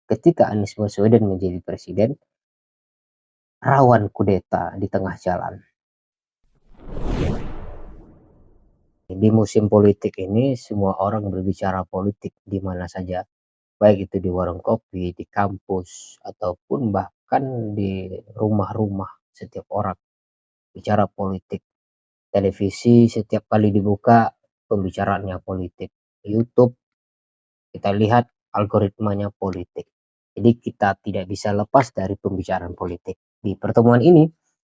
ketika Anies Baswedan menjadi presiden, rawan kudeta di tengah jalan. Di musim politik ini semua orang berbicara politik di mana saja, baik itu di warung kopi, di kampus, ataupun bahkan di rumah-rumah setiap orang bicara politik. Televisi setiap kali dibuka pembicaraannya politik. YouTube kita lihat algoritmanya politik. Jadi kita tidak bisa lepas dari pembicaraan politik. Di pertemuan ini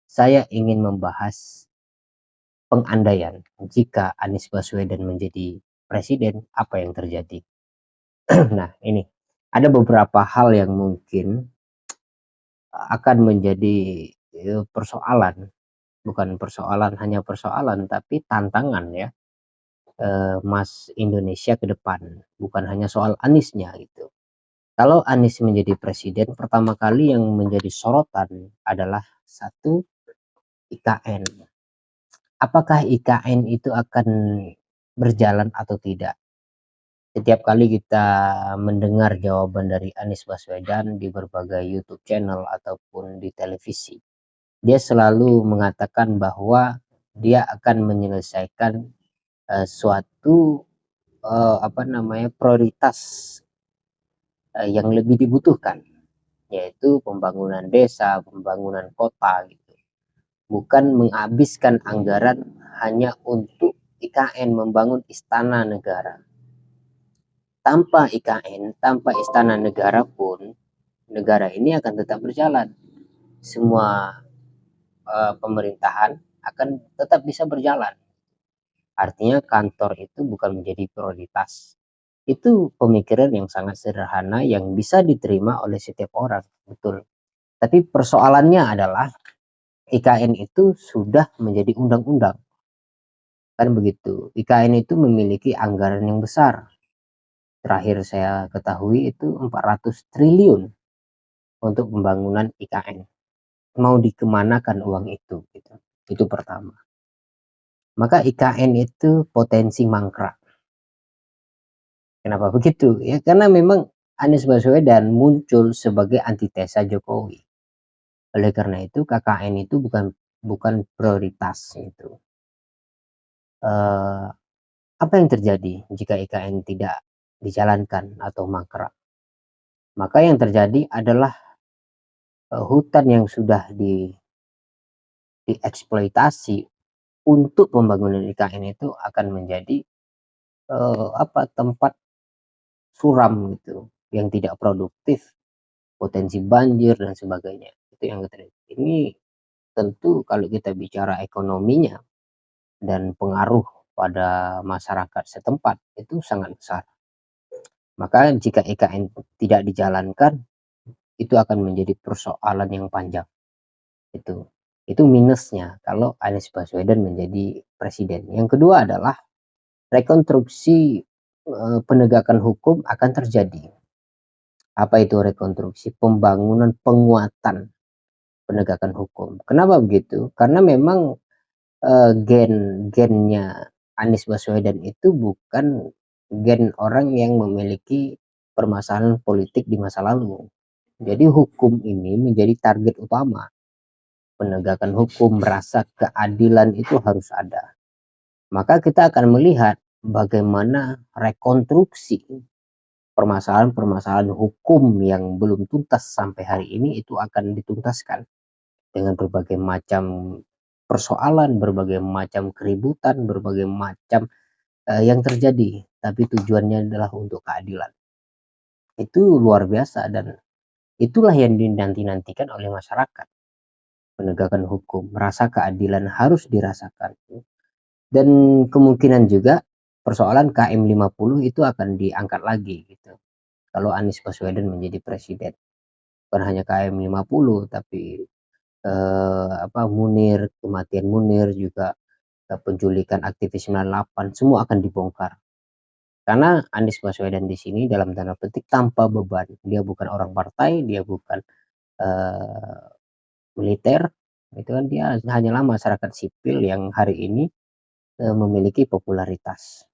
saya ingin membahas pengandaian jika Anies Baswedan menjadi presiden, apa yang terjadi. Nah, ini ada beberapa hal yang mungkin akan menjadi persoalan, bukan persoalan hanya persoalan, tapi tantangan ya, Mas Indonesia ke depan, bukan hanya soal Aniesnya gitu. Kalau Anies menjadi presiden, pertama kali yang menjadi sorotan adalah satu, IKN. Apakah IKN itu akan berjalan atau tidak? Setiap kali kita mendengar jawaban dari Anies Baswedan di berbagai YouTube channel ataupun di televisi, dia selalu mengatakan bahwa dia akan menyelesaikan suatu prioritas yang lebih dibutuhkan, yaitu pembangunan desa, pembangunan kota gitu. Bukan menghabiskan anggaran hanya untuk IKN, membangun istana negara. Tanpa IKN, tanpa istana negara pun, negara ini akan tetap berjalan. Semua pemerintahan akan tetap bisa berjalan. Artinya kantor itu bukan menjadi prioritas. Itu pemikiran yang sangat sederhana yang bisa diterima oleh setiap orang, betul. Tapi persoalannya adalah IKN itu sudah menjadi undang-undang. Kan begitu. IKN itu memiliki anggaran yang besar. Terakhir saya ketahui itu 400 triliun untuk pembangunan IKN. Mau dikemanakan uang itu gitu. Itu pertama. Maka IKN itu potensi mangkrak. Kenapa begitu? Ya karena memang Anies Baswedan muncul sebagai antitesa Jokowi. Oleh karena itu KKN itu bukan prioritas itu. Apa yang terjadi jika IKN tidak dijalankan atau mangkrak? Maka yang terjadi adalah hutan yang sudah dieksploitasi untuk pembangunan IKN itu akan menjadi tempat suram gitu, yang tidak produktif, potensi banjir dan sebagainya. Itu yang terjadi. Ini tentu kalau kita bicara ekonominya dan pengaruh pada masyarakat setempat itu sangat besar. Maka jika IKN tidak dijalankan, itu akan menjadi persoalan yang panjang. Itu minusnya kalau Anies Baswedan menjadi presiden. Yang kedua adalah rekonstruksi penegakan hukum akan terjadi. Apa itu rekonstruksi? Pembangunan penguatan penegakan hukum. Kenapa begitu? Karena memang gennya Anies Baswedan itu bukan gen orang yang memiliki permasalahan politik di masa lalu. Jadi hukum ini menjadi target utama. Penegakan hukum, rasa keadilan itu harus ada. Maka kita akan melihat bagaimana rekonstruksi permasalahan-permasalahan hukum yang belum tuntas sampai hari ini itu akan dituntaskan dengan berbagai macam persoalan, berbagai macam keributan, berbagai macam yang terjadi, tapi tujuannya adalah untuk keadilan. Itu luar biasa dan itulah yang dinanti-nantikan oleh masyarakat. Penegakan hukum, rasa keadilan harus dirasakan. Dan kemungkinan juga persoalan KM50 itu akan diangkat lagi gitu. Kalau Anies Baswedan menjadi presiden. Bukan hanya KM50 tapi Munir, kematian Munir juga, penculikan aktivis 98 semua akan dibongkar. Karena Anies Baswedan di sini dalam tanda petik tanpa beban. Dia bukan orang partai, dia bukan eh, militer, itu kan dia hanyalah masyarakat sipil yang hari ini memiliki popularitas.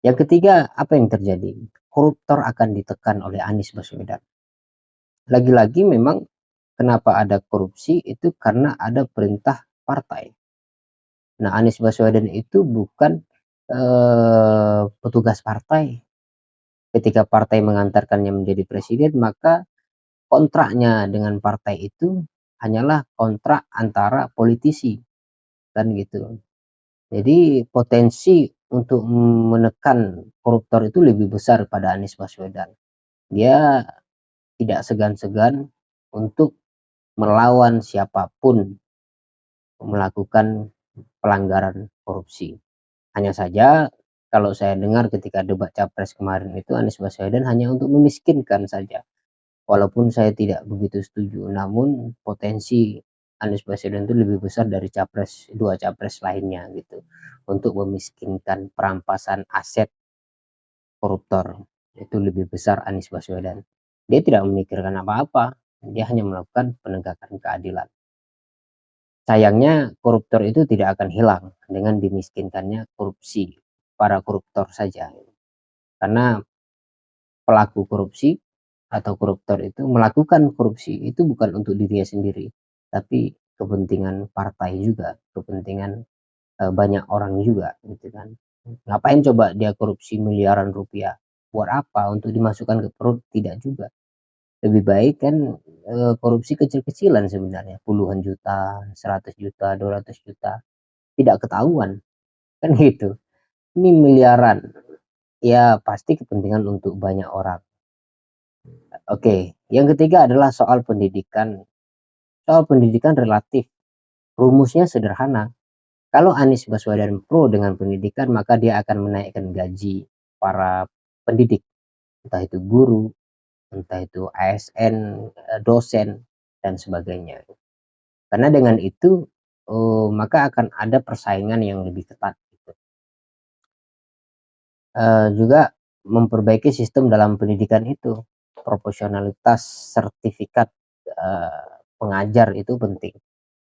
Yang ketiga, apa yang terjadi? Koruptor akan ditekan oleh Anies Baswedan. Lagi-lagi memang kenapa ada korupsi itu karena ada perintah partai. Nah, Anies Baswedan itu bukan, petugas partai. Ketika partai mengantarkannya menjadi presiden, maka kontraknya dengan partai itu hanyalah kontrak antara politisi, kan gitu. Jadi potensi untuk menekan koruptor itu lebih besar pada Anies Baswedan. Dia tidak segan-segan untuk melawan siapapun melakukan pelanggaran korupsi. Hanya saja kalau saya dengar ketika debat capres kemarin itu Anies Baswedan hanya untuk memiskinkan saja. Walaupun saya tidak begitu setuju, namun potensi Anies Baswedan itu lebih besar dari dua capres lainnya gitu. Untuk memiskinkan perampasan aset koruptor itu lebih besar Anies Baswedan. Dia tidak memikirkan apa-apa, dia hanya melakukan penegakan keadilan. Sayangnya koruptor itu tidak akan hilang dengan dimiskinkannya korupsi, para koruptor saja. Karena pelaku korupsi atau koruptor itu melakukan korupsi itu bukan untuk dirinya sendiri, tapi kepentingan partai juga, kepentingan banyak orang juga gitu kan. Ngapain coba dia korupsi miliaran rupiah? Buat apa? Untuk dimasukkan ke perut? Tidak juga. Lebih baik kan korupsi kecil-kecilan sebenarnya, puluhan juta, 100 juta, 200 juta, tidak ketahuan kan gitu. Ini miliaran, ya pasti kepentingan untuk banyak orang. Oke, yang ketiga adalah soal pendidikan. Soal pendidikan relatif, rumusnya sederhana. Kalau Anies Baswedan pro dengan pendidikan, maka dia akan menaikkan gaji para pendidik, entah itu guru, entah itu ASN, dosen, dan sebagainya. Karena dengan itu maka akan ada persaingan yang lebih ketat. Gitu. Juga memperbaiki sistem dalam pendidikan itu, proporsionalitas sertifikat pengajar itu penting.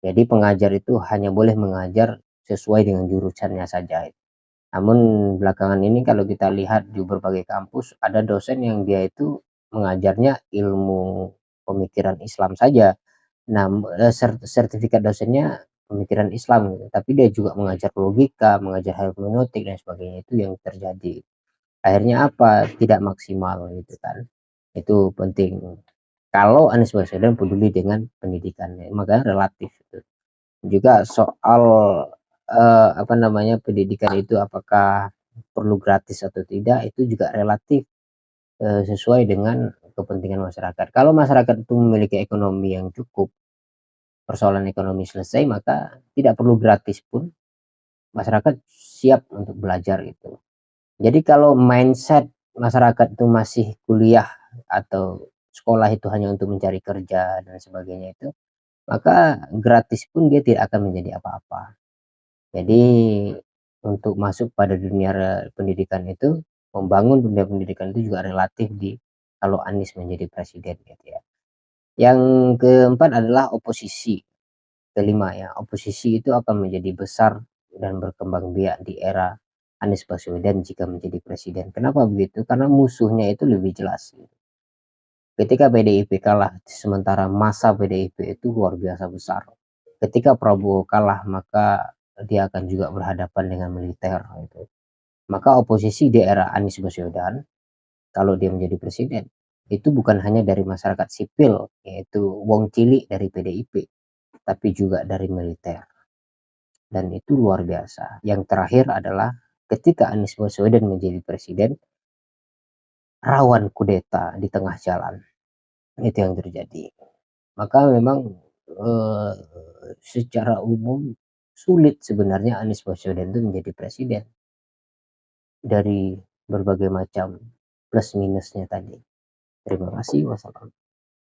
Jadi pengajar itu hanya boleh mengajar sesuai dengan jurusannya saja. Namun belakangan ini kalau kita lihat di berbagai kampus ada dosen yang dia itu mengajarnya ilmu pemikiran Islam saja. Nah, sertifikat dosennya pemikiran Islam gitu, tapi dia juga mengajar logika, mengajar hermeneutik dan sebagainya, itu yang terjadi. Akhirnya apa? Tidak maksimal gitu kan. Itu penting. Kalau Anies Baswedan peduli dengan pendidikannya, maka relatif gitu. Juga soal apa namanya pendidikan itu apakah perlu gratis atau tidak itu juga relatif sesuai dengan kepentingan masyarakat. Kalau masyarakat itu memiliki ekonomi yang cukup, persoalan ekonomi selesai, maka tidak perlu gratis pun masyarakat siap untuk belajar itu. Jadi kalau mindset masyarakat itu masih kuliah atau sekolah itu hanya untuk mencari kerja dan sebagainya itu, maka gratis pun dia tidak akan menjadi apa-apa. Jadi untuk masuk pada dunia pendidikan itu, membangun dunia pendidikan itu juga relatif di kalau Anies menjadi presiden gitu ya. Yang keempat adalah oposisi. Kelima ya, oposisi itu akan menjadi besar dan berkembang biak di era Anies Baswedan jika menjadi presiden. Kenapa begitu? Karena musuhnya itu lebih jelas. Ketika PDIP kalah, sementara masa PDIP itu luar biasa besar. Ketika Prabowo kalah, maka dia akan juga berhadapan dengan militer. Gitu. Maka oposisi di era Anies Baswedan, kalau dia menjadi presiden, itu bukan hanya dari masyarakat sipil, yaitu wong cilik dari PDIP, tapi juga dari militer. Dan itu luar biasa. Yang terakhir adalah ketika Anies Baswedan menjadi presiden, rawan kudeta di tengah jalan. Itu yang terjadi. Maka memang eh, secara umum sulit sebenarnya Anies Baswedan itu menjadi presiden dari berbagai macam plus minusnya tadi. Terima kasih. Wassalam.